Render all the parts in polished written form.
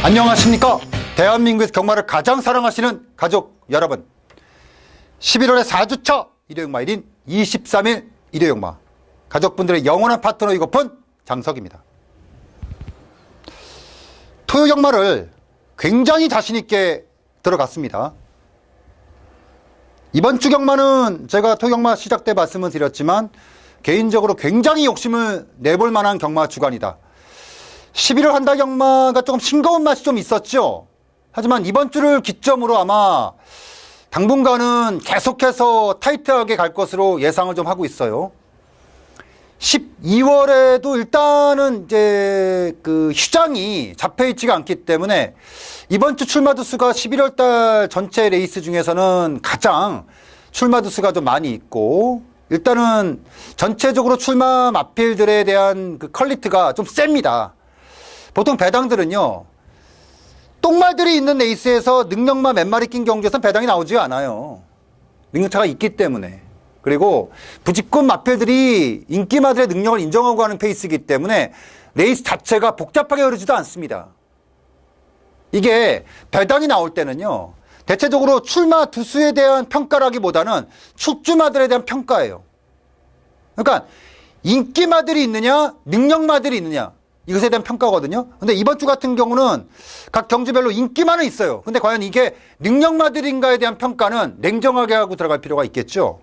안녕하십니까. 대한민국에서 경마를 가장 사랑하시는 가족 여러분, 11월의 4주차 일요일마일인 23일 일요일마, 가족분들의 영원한 파트너이고픈 장석입니다. 토요 경마를 굉장히 자신있게 들어갔습니다. 이번 주 경마는 제가 토요 경마 시작 때 말씀을 드렸지만 개인적으로 굉장히 욕심을 내볼 만한 경마 주간이다. 11월 한 달 경마가 조금 싱거운 맛이 좀 있었죠. 하지만 이번 주를 기점으로 아마 당분간은 계속해서 타이트하게 갈 것으로 예상을 좀 하고 있어요. 12월에도 일단은 이제 그 휴장이 잡혀있지가 않기 때문에 이번 주 출마두 수가 11월 달 전체 레이스 중에서는 가장 출마두 수가 좀 많이 있고, 일단은 전체적으로 출마 마필들에 대한 그 퀄리티가 좀 셉니다. 보통 배당들은요, 똥말들이 있는 레이스에서 능력마 몇 마리 낀 경주에서는 배당이 나오지 않아요. 능력차가 있기 때문에. 그리고 부직권 마필들이 인기마들의 능력을 인정하고 하는 페이스이기 때문에 레이스 자체가 복잡하게 흐르지도 않습니다. 이게 배당이 나올 때는요, 대체적으로 출마 두수에 대한 평가라기보다는 축주마들에 대한 평가예요. 그러니까 인기마들이 있느냐 능력마들이 있느냐, 이것에 대한 평가거든요. 근데 이번 주 같은 경우는 각 경주별로 인기만은 있어요. 근데 과연 이게 능력마들인가에 대한 평가는 냉정하게 하고 들어갈 필요가 있겠죠.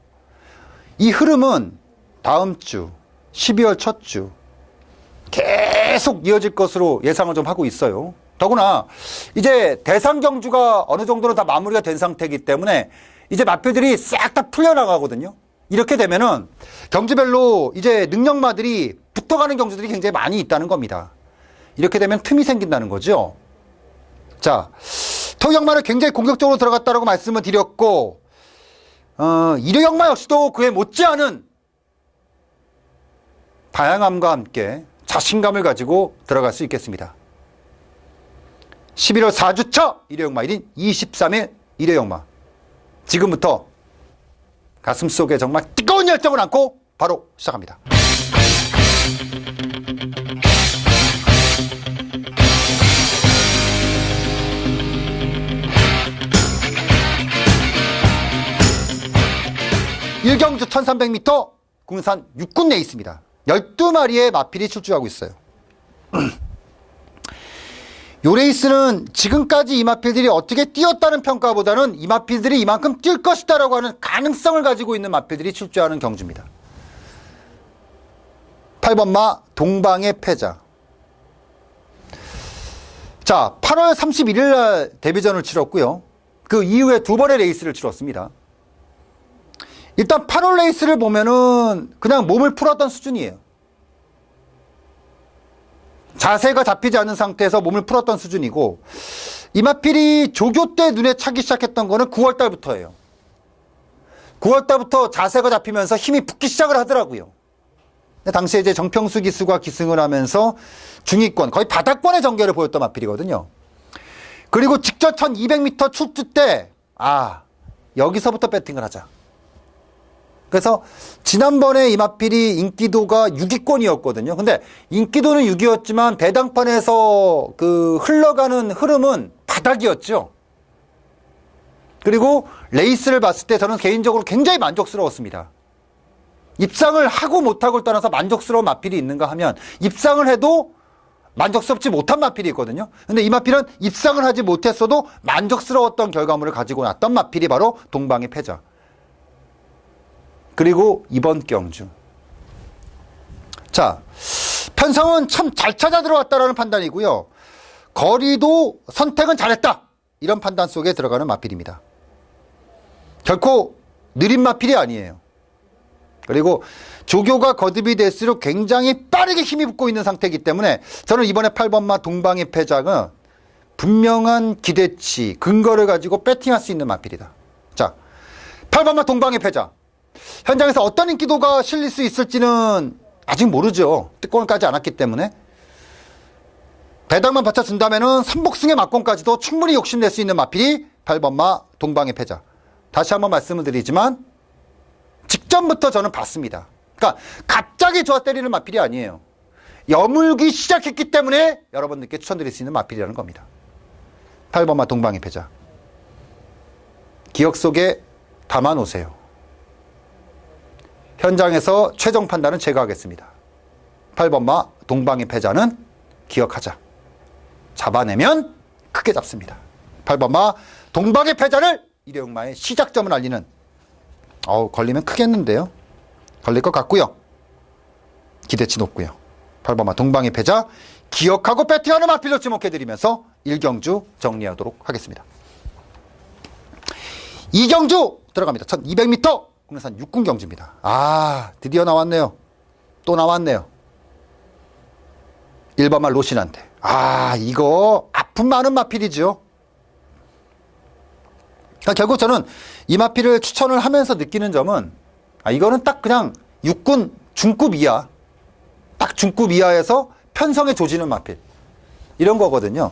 이 흐름은 다음 주 12월 첫 주 계속 이어질 것으로 예상을 좀 하고 있어요. 더구나 이제 대상 경주가 어느 정도는 다 마무리가 된 상태이기 때문에 이제 마필들이 싹 다 풀려나가거든요. 이렇게 되면은 경주별로 이제 능력마들이 붙어가는 경주들이 굉장히 많이 있다는 겁니다. 이렇게 되면 틈이 생긴다는 거죠. 자, 토요 경마를 굉장히 공격적으로 들어갔다라고 말씀을 드렸고, 일요 경마 역시도 그에 못지않은 다양함과 함께 자신감을 가지고 들어갈 수 있겠습니다. 11월 4주차 일요 경마일인 23일 일요 경마, 지금부터 가슴속에 정말 뜨거운 열정을 안고 바로 시작합니다. 일경주 1300m 군산 6군 내에 있습니다. 12마리의 마필이 출주하고 있어요. 요 레이스는 지금까지 이 마필들이 어떻게 뛰었다는 평가보다는 이 마필들이 이만큼 뛸 것이다 라고 하는 가능성을 가지고 있는 마필들이 출주하는 경주입니다. 8번마 동방의 패자. 자, 8월 31일 날 데뷔전을 치렀고요. 그 이후에 두 번의 레이스를 치렀습니다. 일단 8월 레이스를 보면은 그냥 몸을 풀었던 수준이에요. 자세가 잡히지 않은 상태에서 몸을 풀었던 수준이고, 이 마필이 조교 때 눈에 차기 시작했던 거는 9월 달부터예요. 9월 달부터 자세가 잡히면서 힘이 붙기 시작을 하더라고요. 당시에 이제 정평수 기수가 기승을 하면서 중위권, 거의 바닥권의 전개를 보였던 마필이거든요. 그리고 직전 1200m 출주 때, 여기서부터 배팅을 하자. 그래서 지난번에 이 마필이 인기도가 6위권이었거든요. 근데 인기도는 6위였지만 배당판에서 그 흘러가는 흐름은 바닥이었죠. 그리고 레이스를 봤을 때 저는 개인적으로 굉장히 만족스러웠습니다. 입상을 하고 못하고를 떠나서 만족스러운 마필이 있는가 하면, 입상을 해도 만족스럽지 못한 마필이 있거든요. 근데 이 마필은 입상을 하지 못했어도 만족스러웠던 결과물을 가지고 났던 마필이 바로 동방의 패자. 그리고 이번 경주, 자, 편성은 참 잘 찾아 들어왔다라는 판단이고요. 거리도 선택은 잘했다, 이런 판단 속에 들어가는 마필입니다. 결코 느린 마필이 아니에요. 그리고 조교가 거듭이 될수록 굉장히 빠르게 힘이 붙고 있는 상태이기 때문에 저는 이번에 8번마 동방의 패자가 분명한 기대치, 근거를 가지고 배팅할 수 있는 마필이다. 자, 8번마 동방의 패자, 현장에서 어떤 인기도가 실릴 수 있을지는 아직 모르죠. 특권을 까지 않았기 때문에. 배당만 받쳐준다면은 삼복승의 막권까지도 충분히 욕심낼 수 있는 마필이 8번마 동방의 패자. 다시 한번 말씀을 드리지만 직전부터 저는 봤습니다. 그러니까 갑자기 좋아 때리는 마필이 아니에요. 여물기 시작했기 때문에 여러분들께 추천드릴 수 있는 마필이라는 겁니다. 8번마 동방의 패자. 기억 속에 담아놓으세요. 현장에서 최종 판단은 제가 하겠습니다. 8번마 동방의 패자는 기억하자. 잡아내면 크게 잡습니다. 8번마 동방의 패자를 일회용마의 시작점을 알리는, 걸리면 크겠는데요. 걸릴 것 같고요. 기대치 높고요. 8번마 동방의 패자 기억하고 배팅하는 마필로 지목해드리면서 1경주 정리하도록 하겠습니다. 2경주 들어갑니다. 1200m 국내산 육군 경주입니다. 드디어 나왔네요. 또 나왔네요. 1번마 로신한테. 이거 아픔 많은 마필이죠. 그러니까 결국 저는 이 마필을 추천을 하면서 느끼는 점은 이거는 딱 그냥 육군 중급 이하, 딱 중급 이하에서 편성에 조지는 마필, 이런 거거든요.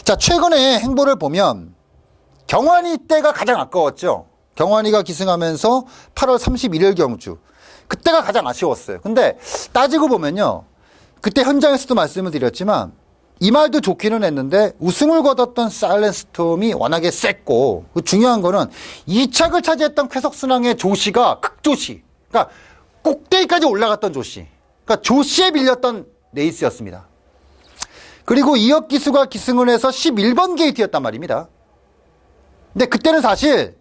자, 최근에 행보를 보면 경환이 때가 가장 아까웠죠. 경환이가 기승하면서 8월 31일 경주, 그때가 가장 아쉬웠어요. 근데 따지고 보면요, 그때 현장에서도 말씀을 드렸지만 이 말도 좋기는 했는데 우승을 거뒀던 사일렌스톰이 워낙에 셌고, 중요한 거는 2착을 차지했던 쾌석순항의 조시가 극조시, 그러니까 꼭대기까지 올라갔던 조시, 그러니까 조시에 밀렸던 레이스였습니다. 그리고 이혁기수가 기승을 해서 11번 게이트였단 말입니다. 근데 그때는 사실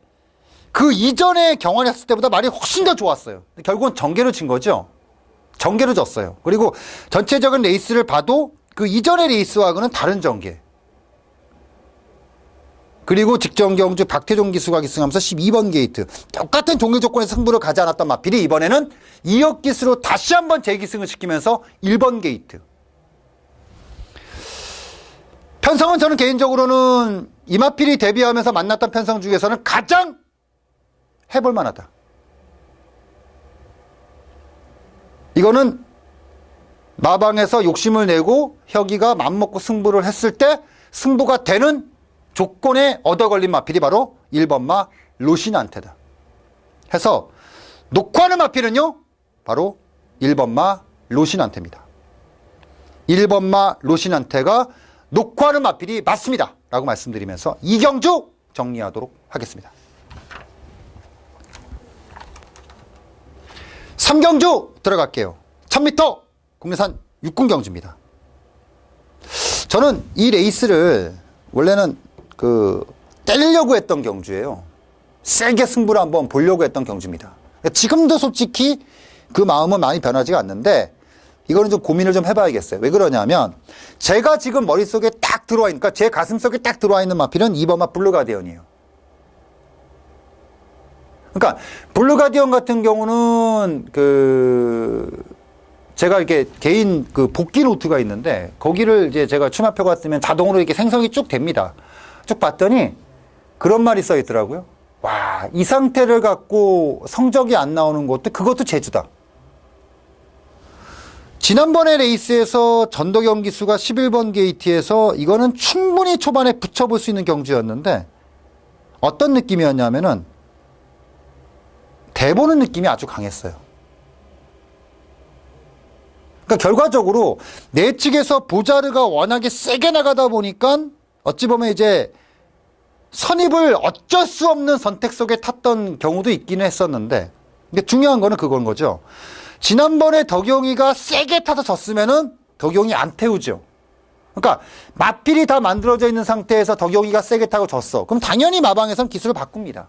그 이전에 경환이 했을 때보다 말이 훨씬 더 좋았어요. 결국은 정계로 진 거죠. 정계로 졌어요. 그리고 전체적인 레이스를 봐도 그 이전의 레이스와는 다른 전개. 그리고 직전 경주 박태종 기수가 기승하면서 12번 게이트. 똑같은 종료 조건에서 승부를 가지 않았던 마필이 이번에는 이혁 기수로 다시 한번 재기승을 시키면서 1번 게이트. 편성은 저는 개인적으로는 이 마필이 데뷔하면서 만났던 편성 중에서는 가장 해볼 만하다. 이거는 마방에서 욕심을 내고 혁이가 맘먹고 승부를 했을 때 승부가 되는 조건에 얻어 걸린 마필이 바로 1번마 로신한테다. 해서 녹화하는 마필은요, 바로 1번마 로신한테입니다. 1번마 로신한테가 녹화하는 마필이 맞습니다 라고 말씀드리면서 이경주 정리하도록 하겠습니다. 3경주 들어갈게요. 1000m 국내산 육군 경주입니다. 저는 이 레이스를 원래는 때리려고 했던 경주예요. 세게 승부를 한번 보려고 했던 경주입니다. 지금도 솔직히 그 마음은 많이 변하지가 않는데 이거는 좀 고민을 좀 해봐야겠어요. 왜 그러냐면 제가 지금 머릿속에 딱 들어와 있는, 그러니까 제 가슴속에 딱 들어와 있는 마필은 2번마 블루가디언이에요. 그러니까 블루가디언 같은 경우는 제가 이렇게 개인 복귀 노트가 있는데 거기를 이제 제가 추마표가 뜨면 자동으로 이렇게 생성이 쭉 됩니다. 쭉 봤더니 그런 말이 써 있더라고요. 와, 이 상태를 갖고 성적이 안 나오는 것도 그것도 재주다. 지난번에 레이스에서 전도경 기수가 11번 게이트에서 이거는 충분히 초반에 붙여볼 수 있는 경주였는데 어떤 느낌이었냐면은 대보는 느낌이 아주 강했어요. 그러니까 결과적으로 내 측에서 보자르가 워낙에 세게 나가다 보니까 어찌 보면 이제 선입을 어쩔 수 없는 선택 속에 탔던 경우도 있기는 했었는데, 근데 중요한 거는 그건 거죠. 지난번에 덕용이가 세게 타서 졌으면은 덕용이 안 태우죠. 그러니까 마필이 다 만들어져 있는 상태에서 덕용이가 세게 타고 졌어. 그럼 당연히 마방에선 기술을 바꿉니다.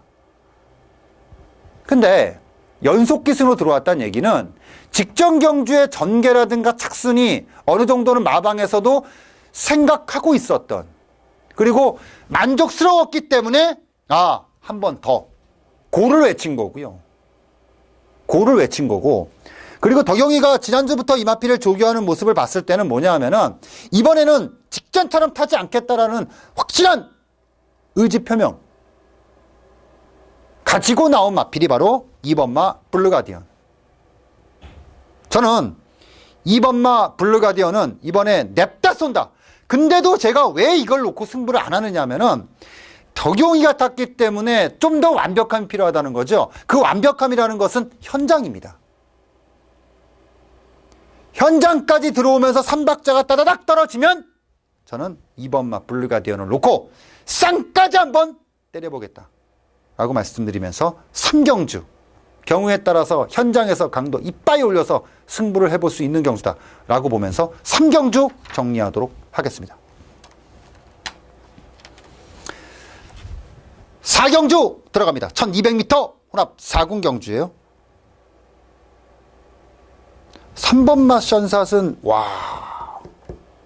근데 연속 기승으로 들어왔다는 얘기는 직전 경주의 전개라든가 착순이 어느 정도는 마방에서도 생각하고 있었던, 그리고 만족스러웠기 때문에 한 번 더 고를 외친 거고요. 고를 외친 거고, 그리고 덕영이가 지난주부터 이 마필을 조교하는 모습을 봤을 때는 뭐냐 하면은 이번에는 직전처럼 타지 않겠다라는 확실한 의지 표명 가지고 나온 마필이 바로 2번마 블루가디언. 저는 2번마 블루가디언은 이번에 냅다 쏜다. 근데도 제가 왜 이걸 놓고 승부를 안 하느냐 하면은 덕용이 같았기 때문에 좀 더 완벽함이 필요하다는 거죠. 그 완벽함이라는 것은 현장입니다. 현장까지 들어오면서 3박자가 따다닥 떨어지면 저는 2번 마 블루가디언을 놓고 쌍까지 한번 때려보겠다 라고 말씀드리면서 3경주 경우에 따라서 현장에서 강도 이빠이 올려서 승부를 해볼 수 있는 경주다 라고 보면서 3경주 정리하도록 하겠습니다. 4경주 들어갑니다. 1200m 혼합 4군 경주예요. 3번 맛 션샷은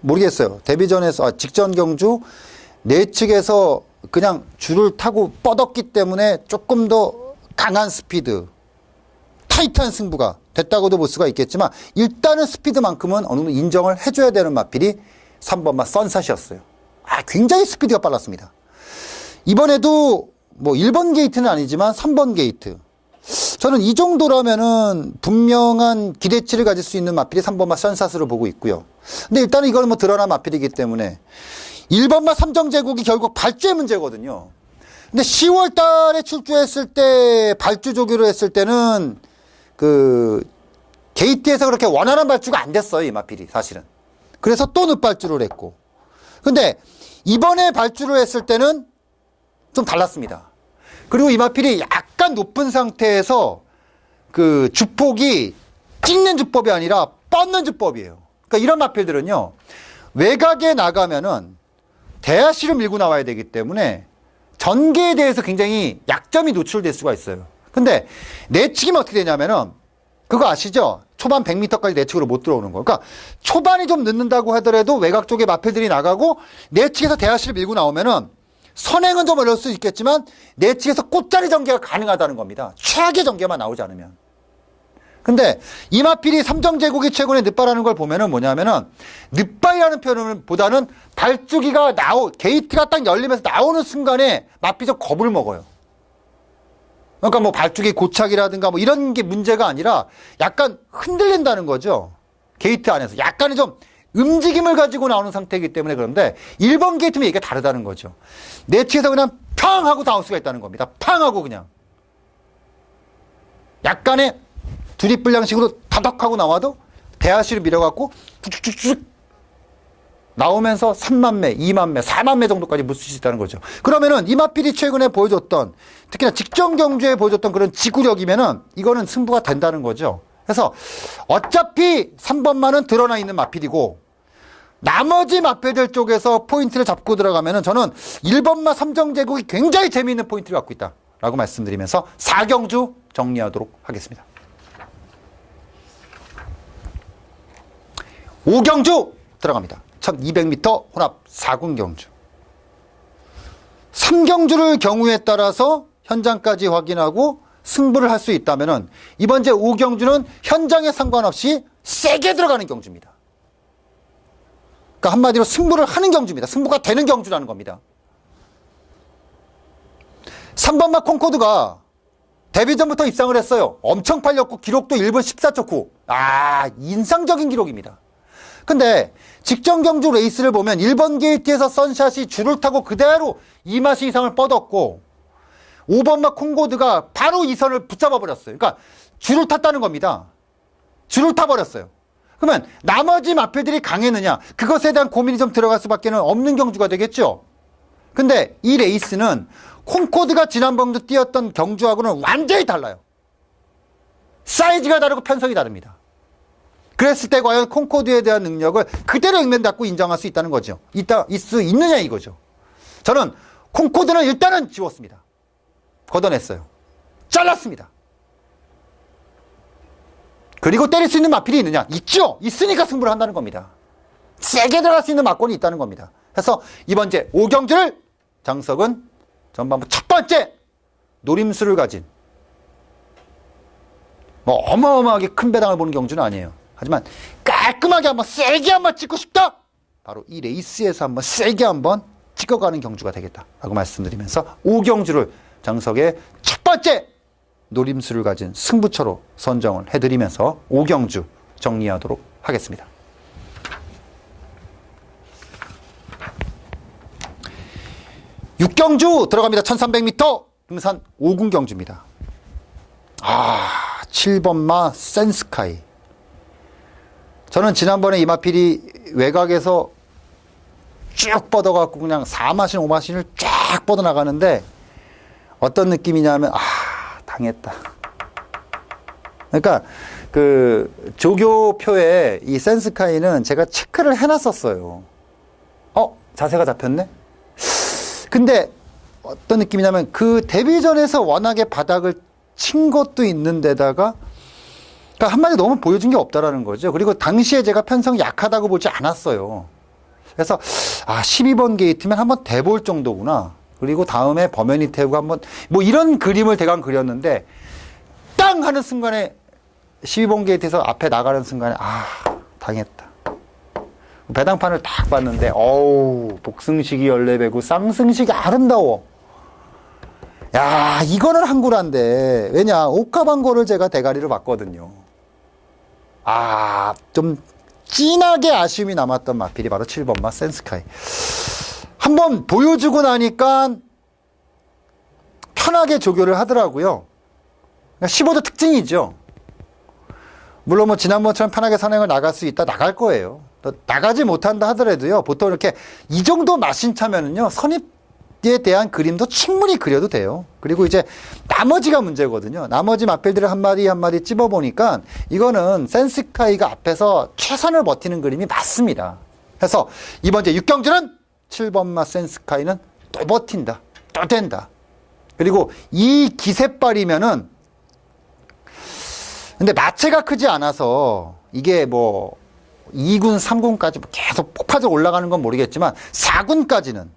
모르겠어요. 데뷔전에서 직전 경주 내측에서 그냥 줄을 타고 뻗었기 때문에 조금 더 강한 스피드, 타이트한 승부가 됐다고도 볼 수가 있겠지만 일단은 스피드만큼은 어느 정도 인정을 해줘야 되는 마필이 3번 맛 선샷이었어요. 굉장히 스피드가 빨랐습니다. 이번에도 뭐 1번 게이트는 아니지만 3번 게이트, 저는 이 정도라면은 분명한 기대치를 가질 수 있는 마필이 3번 맛 션샷으로 보고 있고요. 근데 일단은 이거는 뭐 드러난 마필이기 때문에 1번 맛 삼정제국이 결국 발주의 문제거든요. 근데 10월 달에 출주했을 때 발주 조교를 했을 때는 그 게이트에서 그렇게 원활한 발주가 안 됐어요, 이 마필이 사실은. 그래서 또 늦발주를 했고. 근데 이번에 발주를 했을 때는 좀 달랐습니다. 그리고 이 마필이 약간 높은 상태에서 그 주폭이 찍는 주법이 아니라 뻗는 주법이에요. 그러니까 이런 마필들은요, 외곽에 나가면은 대하시를 밀고 나와야 되기 때문에 전개에 대해서 굉장히 약점이 노출될 수가 있어요. 근데 내치기면 어떻게 되냐면은 그거 아시죠? 초반 100m까지 내측으로 못 들어오는 거. 그러니까 초반이 좀 늦는다고 하더라도 외곽 쪽에 마필들이 나가고 내측에서 대하시를 밀고 나오면은 선행은 좀 어려울 수 있겠지만 내측에서 꽃자리 전개가 가능하다는 겁니다. 최악의 전개만 나오지 않으면. 근데 이 마필이 삼정제국이 최근에 늦발하는 걸 보면은 뭐냐면은 늦발이라는 표현보다는 발주기가 게이트가 딱 열리면서 나오는 순간에 마필이 좀 겁을 먹어요. 그러니까 뭐 발주기 고착이라든가 뭐 이런 게 문제가 아니라 약간 흔들린다는 거죠. 게이트 안에서 약간의 좀 움직임을 가지고 나오는 상태이기 때문에. 그런데 1번 게이트면 이게 다르다는 거죠. 내치에서 그냥 팡 하고 나올 수가 있다는 겁니다. 팡 하고 그냥 약간의 두립불량식으로 다덕하고 나와도 대하시를 밀어갖고 쭉쭉쭉 나오면서 3만 매, 2만 매, 4만 매 정도까지 물 수 있다는 거죠. 그러면은 이마필이 최근에 보여줬던, 특히나 직전 경주에 보여줬던 그런 지구력이면은 이거는 승부가 된다는 거죠. 그래서 어차피 3번만은 드러나 있는 마필이고 나머지 마필들 쪽에서 포인트를 잡고 들어가면은 저는 1번마 삼정제국이 굉장히 재미있는 포인트를 갖고 있다라고 말씀드리면서 4경주 정리하도록 하겠습니다. 5경주 들어갑니다. 1200m 혼합 4군 경주. 3경주를 경우에 따라서 현장까지 확인하고 승부를 할 수 있다면은 이번 제 5경주는 현장에 상관없이 세게 들어가는 경주입니다. 그러니까 한마디로 승부를 하는 경주입니다. 승부가 되는 경주라는 겁니다. 3번마 콩코드가 데뷔전부터 입상을 했어요. 엄청 팔렸고 기록도 1분 14초 9. 인상적인 기록입니다. 근데 직전 경주 레이스를 보면 1번 게이트에서 선샷이 줄을 타고 그대로 2마시 이상을 뻗었고 5번마 콩고드가 바로 2선을 붙잡아 버렸어요. 그러니까 줄을 탔다는 겁니다. 줄을 타버렸어요. 그러면 나머지 마필들이 강했느냐, 그것에 대한 고민이 좀 들어갈 수밖에 없는 경주가 되겠죠. 근데 이 레이스는 콩코드가 지난번도 뛰었던 경주하고는 완전히 달라요. 사이즈가 다르고 편성이 다릅니다. 그랬을 때 과연 콩코드에 대한 능력을 그대로 액면닫고 인정할 수 있다는 거죠. 있을 수 있느냐 이거죠. 저는 콩코드는 일단은 지웠습니다. 걷어냈어요. 잘랐습니다. 그리고 때릴 수 있는 마필이 있느냐? 있죠. 있으니까 승부를 한다는 겁니다. 세게 들어갈 수 있는 막권이 있다는 겁니다. 그래서 이번 제 5경주를 장석은 전반부 첫 번째 노림수를 가진, 뭐 어마어마하게 큰 배당을 보는 경주는 아니에요. 하지만 깔끔하게 한번 세게 한번 찍고 싶다, 바로 이 레이스에서 한번 세게 한번 찍어가는 경주가 되겠다라고 말씀드리면서 5경주를 장석의 첫 번째 노림수를 가진 승부처로 선정을 해드리면서 5경주 정리하도록 하겠습니다. 6경주 들어갑니다. 1300m 금산 5군 경주입니다. 7번마 센스카이. 저는 지난번에 이마필이 외곽에서 쭉 뻗어갖고 그냥 4마신 5마신을 쫙 뻗어나가는데 어떤 느낌이냐면 당했다. 그러니까 그 조교표에 이 센스카이는 제가 체크를 해놨었어요. 자세가 잡혔네? 근데 어떤 느낌이냐면 그 데뷔전에서 워낙에 바닥을 친 것도 있는데다가 그러니까 한마디 너무 보여준 게 없다라는 거죠. 그리고 당시에 제가 편성이 약하다고 보지 않았어요. 그래서 12번 게이트면 한번 대볼 정도구나. 그리고 다음에 범현이 태우고 한번 뭐 이런 그림을 대강 그렸는데 땅 하는 순간에 12번 게이트에서 앞에 나가는 순간에 당했다. 배당판을 딱 봤는데 복승식이 14배고 쌍승식이 아름다워. 야, 이거는 한구란데. 왜냐, 옥가방고를 제가 대가리로 봤거든요. 좀 진하게 아쉬움이 남았던 마필이 바로 7번마 센스카이. 한번 보여주고 나니까 편하게 조교를 하더라고요. 15도 특징이죠. 물론 뭐 지난번처럼 편하게 선행을 나갈 수 있다 나갈 거예요. 나가지 못한다 하더라도요. 보통 이렇게 이 정도 마신 차면은요. 선입에 대한 그림도 충분히 그려도 돼요. 그리고 이제 나머지가 문제거든요. 나머지 마필들을 한 마디 한 마디 찝어보니까 이거는 센스카이가 앞에서 최선을 버티는 그림이 맞습니다. 그래서 이번 주 6경주는 7번마 센스카이는 또 버틴다. 또 된다. 그리고 이 기세빨이면은 근데 마체가 크지 않아서 이게 뭐 2군, 3군까지 계속 폭파적으로 올라가는 건 모르겠지만 4군까지는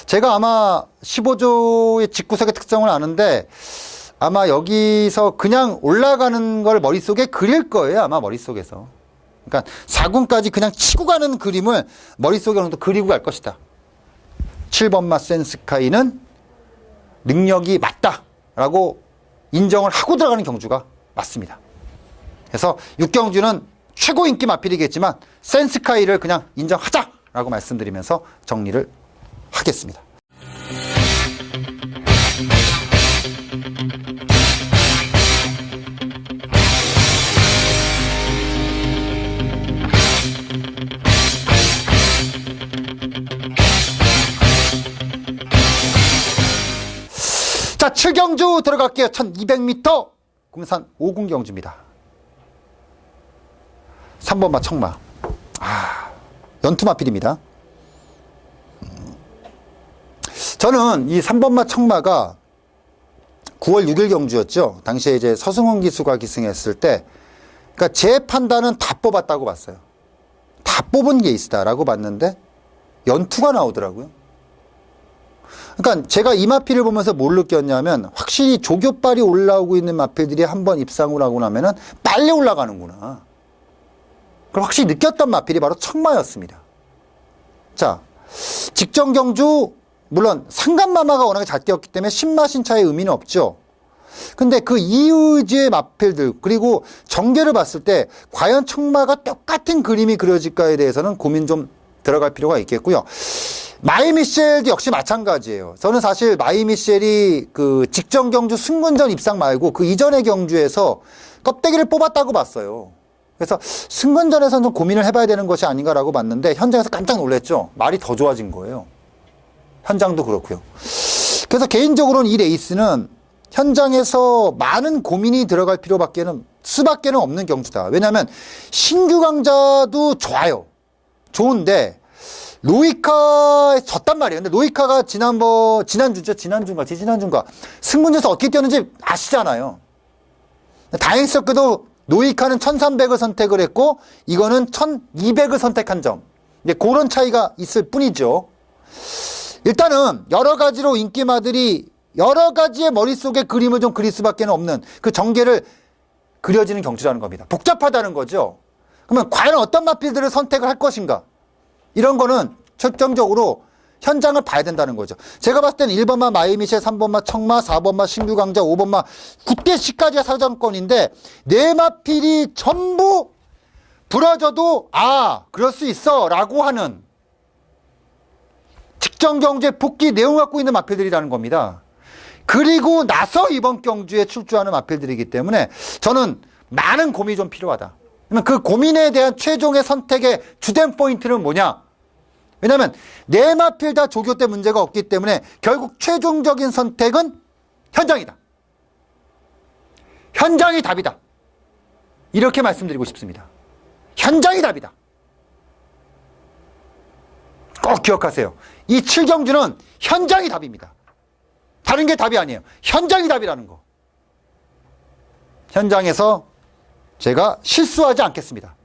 제가 아마 15조의 직구석의 특성을 아는데 아마 여기서 그냥 올라가는 걸 머릿속에 그릴 거예요. 아마 머릿속에서. 그러니까 4군까지 그냥 치고 가는 그림을 머릿속에 어느 정도 그리고 갈 것이다. 7번마 센스카이는 능력이 맞다라고 인정을 하고 들어가는 경주가 맞습니다. 그래서 6경주는 최고 인기 마필이겠지만 센스카이를 그냥 인정하자라고 말씀드리면서 정리를 하겠습니다. 자, 7경주 들어갈게요. 1200m 금산 5군 경주입니다. 3번마 청마. 연투마필입니다. 저는 이 3번마 청마가 9월 6일 경주였죠. 당시에 이제 서승훈 기수가 기승했을 때, 그러니까 제 판단은 다 뽑았다고 봤어요. 다 뽑은 게 있다라고 봤는데, 연투가 나오더라고요. 그러니까 제가 이 마필을 보면서 뭘 느꼈냐면, 확실히 조교빨이 올라오고 있는 마필들이 한번 입상을 하고 나면은 빨리 올라가는구나. 그걸 확실히 느꼈던 마필이 바로 청마였습니다. 자, 직전 경주, 물론 상간마마가 워낙에 잘 뛰었기 때문에 신마신차의 의미는 없죠. 근데 그 이후의 마필들, 그리고 전개를 봤을 때 과연 청마가 똑같은 그림이 그려질까에 대해서는 고민 좀 들어갈 필요가 있겠고요. 마이미셸도 역시 마찬가지예요. 저는 사실 마이미셸이 그 직전 경주 승군전 입상 말고 그 이전의 경주에서 껍데기를 뽑았다고 봤어요. 그래서 승군전에서는 좀 고민을 해봐야 되는 것이 아닌가라고 봤는데 현장에서 깜짝 놀랐죠. 말이 더 좋아진 거예요. 현장도 그렇고요. 그래서 개인적으로는 이 레이스는 현장에서 많은 고민이 들어갈 수밖에는 없는 경주다. 왜냐하면 신규 강자도 좋아요. 좋은데 로이카에 졌단 말이에요. 근데 로이카가 지난주인가 승군전에서 어떻게 뛰었는지 아시잖아요. 다행스럽게도 노이카는 1300을 선택을 했고 이거는 1200을 선택한 점. 그런 차이가 있을 뿐이죠. 일단은 여러 가지로 인기마들이 여러 가지의 머릿속에 그림을 좀 그릴 수밖에 없는 그 전개를 그려지는 경주라는 겁니다. 복잡하다는 거죠. 그러면 과연 어떤 마필들을 선택을 할 것인가? 이런 거는 결정적으로 현장을 봐야 된다는 거죠. 제가 봤을 때는 1번마 마이미셸, 3번마 청마, 4번마 신규강자, 5번마 9대10까지가 사정권인데 네 마필이 전부 부러져도 그럴 수 있어 라고 하는 직전 경주에 복귀 내용 갖고 있는 마필들이라는 겁니다. 그리고 나서 이번 경주에 출주하는 마필들이기 때문에 저는 많은 고민이 좀 필요하다. 그러면 그 고민에 대한 최종의 선택의 주된 포인트는 뭐냐? 왜냐하면 네 마필 다 조교 때 문제가 없기 때문에 결국 최종적인 선택은 현장이다. 현장이 답이다. 이렇게 말씀드리고 싶습니다. 현장이 답이다. 꼭 기억하세요. 이 7경주는 현장이 답입니다. 다른 게 답이 아니에요. 현장이 답이라는 거. 현장에서 제가 실수하지 않겠습니다.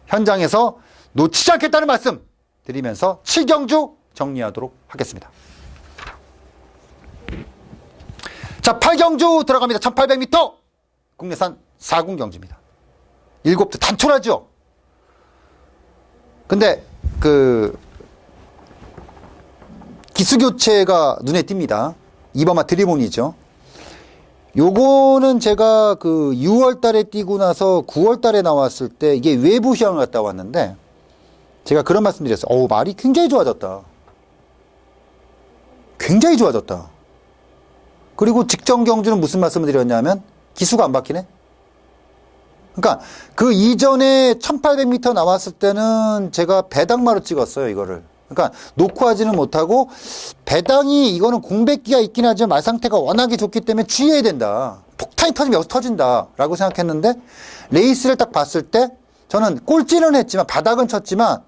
현장에서 놓치지 않겠다는 말씀 드리면서 7경주 정리하도록 하겠습니다. 자, 8경주 들어갑니다. 1800m 국내산 4군 경주입니다. 7대 단촐하죠. 근데 기수교체가 눈에 띕니다. 이번마 드리몬이죠. 요거는 제가 6월 달에 뛰고 나서 9월 달에 나왔을 때 이게 외부 시험을 갔다 왔는데 제가 그런 말씀 드렸어요. 말이 굉장히 좋아졌다. 굉장히 좋아졌다. 그리고 직전 경주는 무슨 말씀을 드렸냐면 기수가 안 바뀌네. 그러니까 그 이전에 1800m 나왔을 때는 제가 배당마로 찍었어요, 이거를. 그러니까 놓고 하지는 못하고 배당이 이거는 공백기가 있긴 하지만 말 상태가 워낙에 좋기 때문에 주의해야 된다. 폭탄이 터지면 여기서 터진다 라고 생각했는데 레이스를 딱 봤을 때 저는 꼴찌는 했지만 바닥은 쳤지만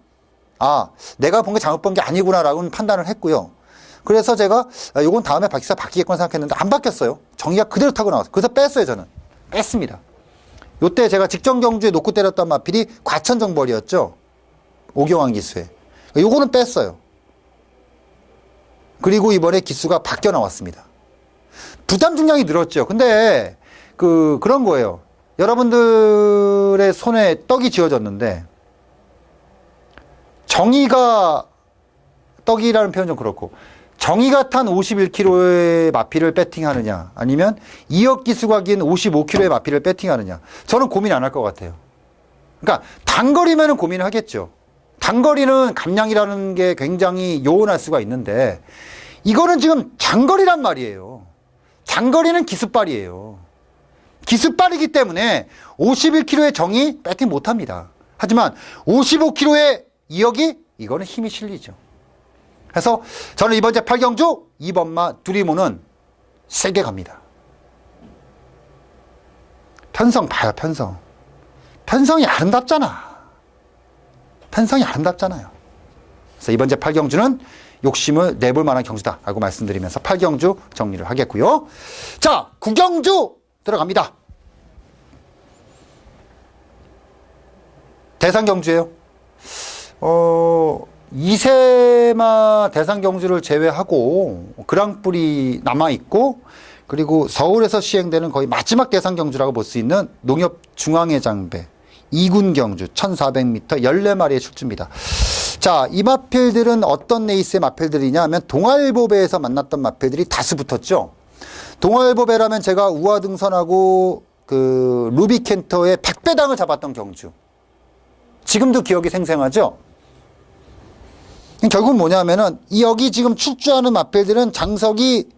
내가 본 게 잘못 본 게 아니구나 라고 판단을 했고요. 그래서 제가 이건 다음에 기사 바뀌겠구나 생각했는데 안 바뀌었어요. 정의가 그대로 타고 나왔어요. 그래서 뺐어요. 저는 뺐습니다. 요때 제가 직전 경주에 놓고 때렸던 마필이 과천정벌이었죠. 오경환 기수에. 요거는 뺐어요. 그리고 이번에 기수가 바뀌어 나왔습니다. 부담 중량이 늘었죠. 근데 그런 거예요. 여러분들의 손에 떡이 쥐어졌는데 정의가 떡이라는 표현 좀 그렇고 정의가 탄 51kg의 마필을 배팅하느냐 아니면 이혁 기수가 긴 55kg의 마필을 배팅하느냐 저는 고민 안 할 것 같아요. 그러니까 단거리면은 고민을 하겠죠. 단거리는 감량이라는 게 굉장히 요원할 수가 있는데 이거는 지금 장거리란 말이에요. 장거리는 기습발이에요. 기습발이기 때문에 51kg의 정의 배팅 못합니다. 하지만 55kg의 이혁이 이거는 힘이 실리죠. 그래서 저는 이번 제 8경주 2번마 두리모는 세게 갑니다. 편성 봐요. 편성이 아름답잖아. 편성이 아름답잖아요. 그래서 이번 제 8경주는 욕심을 내볼 만한 경주다 라고 말씀드리면서 8경주 정리를 하겠고요. 자, 9경주 들어갑니다. 대상경주예요. 2세마 대상경주를 제외하고 그랑프리 남아있고 그리고 서울에서 시행되는 거의 마지막 대상경주라고 볼 수 있는 농협중앙회장배 2군 경주 1400m 14마리의 출주입니다. 자, 이 마필들은 어떤 레이스의 마필들이냐 하면 동아일보배에서 만났던 마필들이 다수 붙었죠. 동아일보배라면 제가 우하등선하고 루비켄터의 100배당을 잡았던 경주. 지금도 기억이 생생하죠. 결국 뭐냐면은 여기 지금 출주하는 마필들은 장석이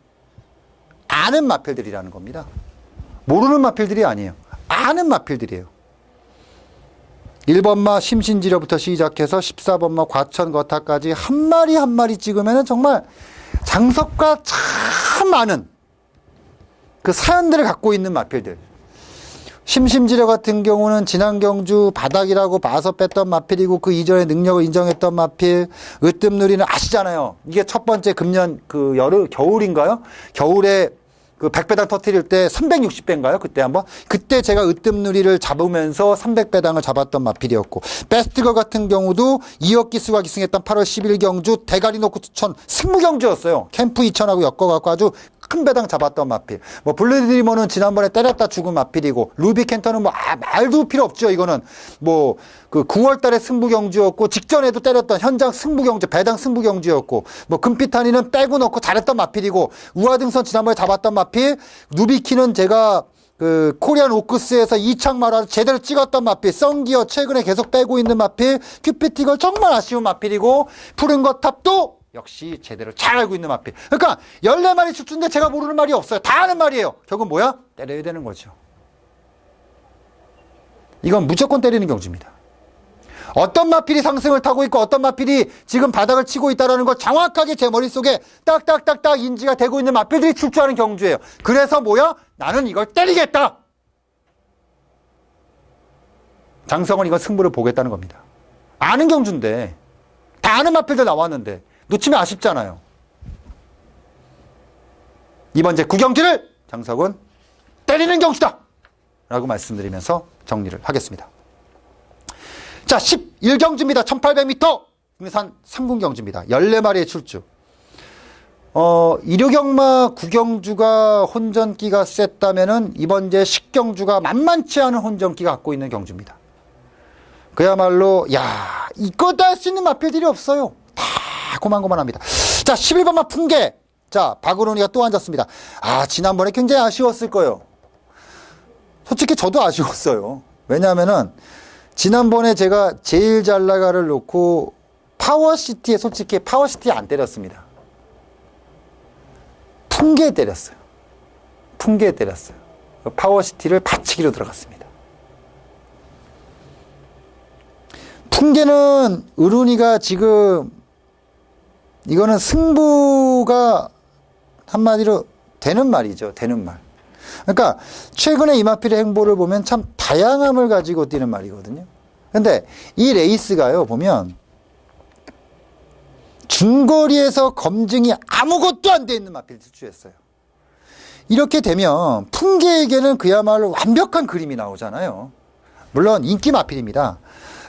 아는 마필들이라는 겁니다. 모르는 마필들이 아니에요. 아는 마필들이에요. 1번마 심신지려부터 시작해서 14번마 과천거타까지 한 마리 한 마리 찍으면은 정말 장석과 참 많은 그 사연들을 갖고 있는 마필들. 심심지려 같은 경우는 지난 경주 바닥이라고 봐서 뺐던 마필이고 그 이전에 능력을 인정했던 마필. 으뜸누리는 아시잖아요. 이게 첫 번째 금년 겨울인가요? 겨울에 100배당 터뜨릴 때 360배인가요? 그때 한번? 그때 제가 으뜸누리를 잡으면서 300배당을 잡았던 마필이었고, 베스트걸 같은 경우도 이혁 기수가 기승했던 8월 10일 경주 대가리 놓고 추천 승무경주였어요. 캠프 2000하고 엮어갖고 아주 큰 배당 잡았던 마필. 블루드리머는 지난번에 때렸다 죽은 마필이고, 루비켄터는 말도 필요 없죠. 이거는 9월 달에 승부경주였고, 직전에도 때렸던 현장 승부경주, 배당 승부경주였고, 금피타니는 빼고 넣고 잘했던 마필이고, 우하등선 지난번에 잡았던 마필, 누비키는 제가 코리안 오크스에서 이창마라를 제대로 찍었던 마필, 썬기어 최근에 계속 빼고 있는 마필, 큐피티걸 정말 아쉬운 마필이고, 푸른거탑도 역시 제대로 잘 알고 있는 마필. 그러니까 14마리 출주인데 제가 모르는 말이 없어요. 다 아는 말이에요. 결국 뭐야? 때려야 되는 거죠. 이건 무조건 때리는 경주입니다. 어떤 마필이 상승을 타고 있고 어떤 마필이 지금 바닥을 치고 있다는 걸 정확하게 제 머릿속에 딱딱딱딱 인지가 되고 있는 마필들이 출주하는 경주예요. 그래서 뭐야? 나는 이걸 때리겠다. 장성은 이건 승부를 보겠다는 겁니다. 아는 경주인데 다 아는 마필들 나왔는데 놓치면 아쉽잖아요. 이번 제 9경주를 장성은 때리는 경주다 라고 말씀드리면서 정리를 하겠습니다. 자, 11경주입니다. 1800m 국내산 3군 경주입니다. 14마리의 출주. 일요경마 9경주가 혼전기가 셌다면은 이번 제 10경주가 만만치 않은 혼전기가 갖고 있는 경주입니다. 그야말로 이거 할 수 있는 마필들이 없어요. 다 고만고만합니다. 자, 11번마 풍계. 자, 박은훈이가 또 앉았습니다. 지난번에 굉장히 아쉬웠을 거예요. 솔직히 저도 아쉬웠어요. 왜냐하면은 지난번에 제가 제일 잘 나가를 놓고 파워시티에 솔직히 파워시티에 안 때렸습니다. 풍계에 때렸어요. 풍계에 때렸어요. 파워시티를 받치기로 들어갔습니다. 풍계는 을운이가 지금 이거는 승부가 한마디로 되는 말이죠. 되는 말. 그러니까 최근에 이마필의 행보를 보면 참 다양함을 가지고 뛰는 말이거든요. 근데 이 레이스가요 보면 중거리에서 검증이 아무것도 안 돼 있는 마필 출주했어요. 이렇게 되면 풍계에게는 그야말로 완벽한 그림이 나오잖아요. 물론 인기 마필입니다.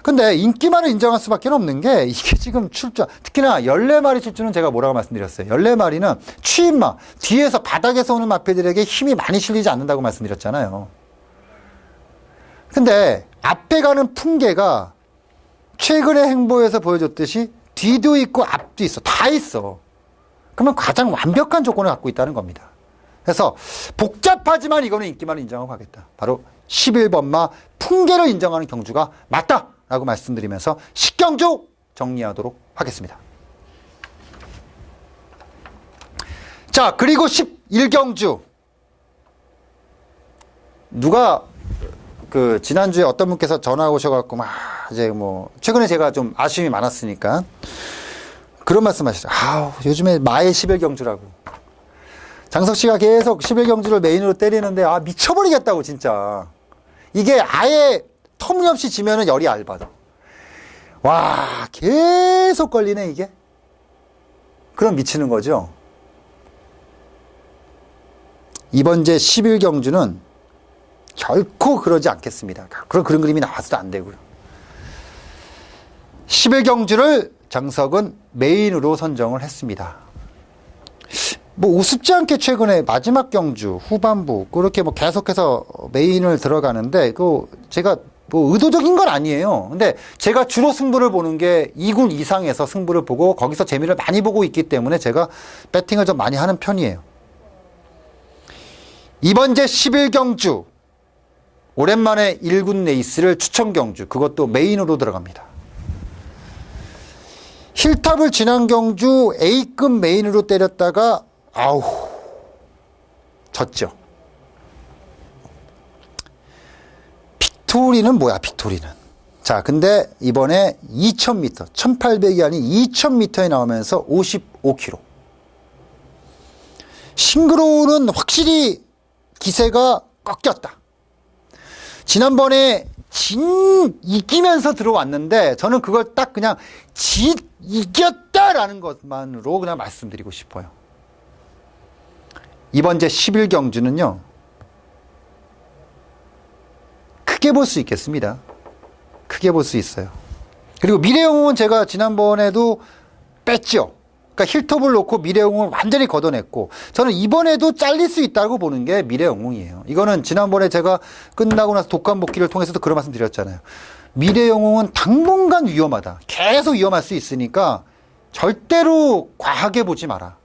근데 인기만을 인정할 수밖에 없는 게 이게 지금 출주, 특히나 14마리 출주는 제가 뭐라고 말씀드렸어요. 14마리는 추임마, 뒤에서 바닥에서 오는 마필들에게 힘이 많이 실리지 않는다고 말씀드렸잖아요. 근데 앞에 가는 풍계가 최근의 행보에서 보여줬듯이 뒤도 있고 앞도 있어. 다 있어. 그러면 가장 완벽한 조건을 갖고 있다는 겁니다. 그래서 복잡하지만 이거는 인기만을 인정하고 가겠다. 바로 11번마 풍계를 인정하는 경주가 맞다! 라고 말씀드리면서 10경주 정리하도록 하겠습니다. 자, 그리고 11경주. 누가 지난주에 어떤 분께서 전화 오셔갖고 이제 최근에 제가 좀 아쉬움이 많았으니까 그런 말씀 하시죠. 요즘에 마의 11경주라고. 장석 씨가 계속 11경주를 메인으로 때리는데 미쳐버리겠다고 진짜. 이게 아예 터무니없이 지면은 열이 얇아져. 계속 걸리네 이게. 그럼 미치는 거죠. 이번 제 11경주는 결코 그러지 않겠습니다. 그런 그림이 나와서도 안 되고요. 11경주를 장석은 메인으로 선정을 했습니다. 우습지 않게 최근에 마지막 경주 후반부 그렇게 계속해서 메인을 들어가는데 제가 의도적인 건 아니에요. 근데 제가 주로 승부를 보는 게 2군 이상에서 승부를 보고 거기서 재미를 많이 보고 있기 때문에 제가 배팅을 좀 많이 하는 편이에요. 이번 제 11경주 오랜만에 1군 레이스를 추천 경주, 그것도 메인으로 들어갑니다. 힐탑을 지난 경주 A급 메인으로 때렸다가 졌죠. 빅토리는 뭐야, 빅토리는. 자, 근데 이번에 2000m, 1800이 아닌 2000m에 나오면서 55km. 싱그로우는 확실히 기세가 꺾였다. 지난번에 이기면서 들어왔는데 저는 그걸 딱 그냥 이겼다라는 것만으로 그냥 말씀드리고 싶어요. 이번 제 11경주는요. 크게 볼 수 있겠습니다. 크게 볼 수 있어요. 그리고 미래영웅은 제가 지난번에도 뺐죠. 그러니까 힐톱을 놓고 미래영웅을 완전히 걷어냈고 저는 이번에도 잘릴 수 있다고 보는 게 미래영웅이에요. 이거는 지난번에 제가 끝나고 나서 독감복귀를 통해서도 그런 말씀 드렸잖아요. 미래영웅은 당분간 위험하다. 계속 위험할 수 있으니까 절대로 과하게 보지 마라.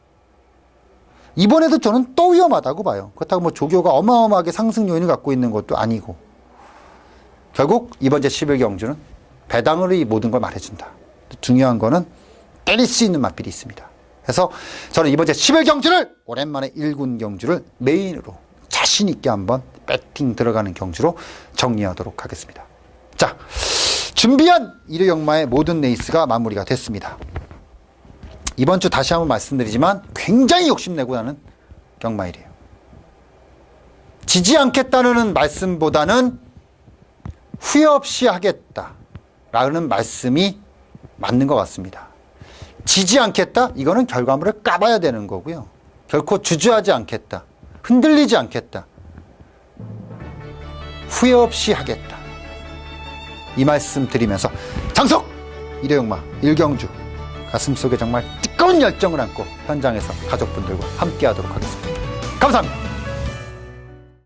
이번에도 저는 또 위험하다고 봐요. 그렇다고 조교가 어마어마하게 상승 요인을 갖고 있는 것도 아니고 결국 이번 제 11경주는 배당으로 이 모든 걸 말해준다. 중요한 거는 때릴 수 있는 맛bil이 있습니다. 그래서 저는 이번 주 11경주를 오랜만에 1군 경주를 메인으로 자신 있게 한번 배팅 들어가는 경주로 정리하도록 하겠습니다. 자, 준비한 일요역마의 모든 레이스가 마무리가 됐습니다. 이번 주 다시 한번 말씀드리지만 굉장히 욕심내고 나는 경마일이에요. 지지 않겠다는 말씀보다는 후회 없이 하겠다라는 말씀이 맞는 것 같습니다. 지지 않겠다? 이거는 결과물을 까봐야 되는 거고요. 결코 주저하지 않겠다. 흔들리지 않겠다. 후회 없이 하겠다. 이 말씀 드리면서 장석! 일요역마 1경주 가슴속에 정말 뜨거운 열정을 안고 현장에서 가족분들과 함께 하도록 하겠습니다. 감사합니다.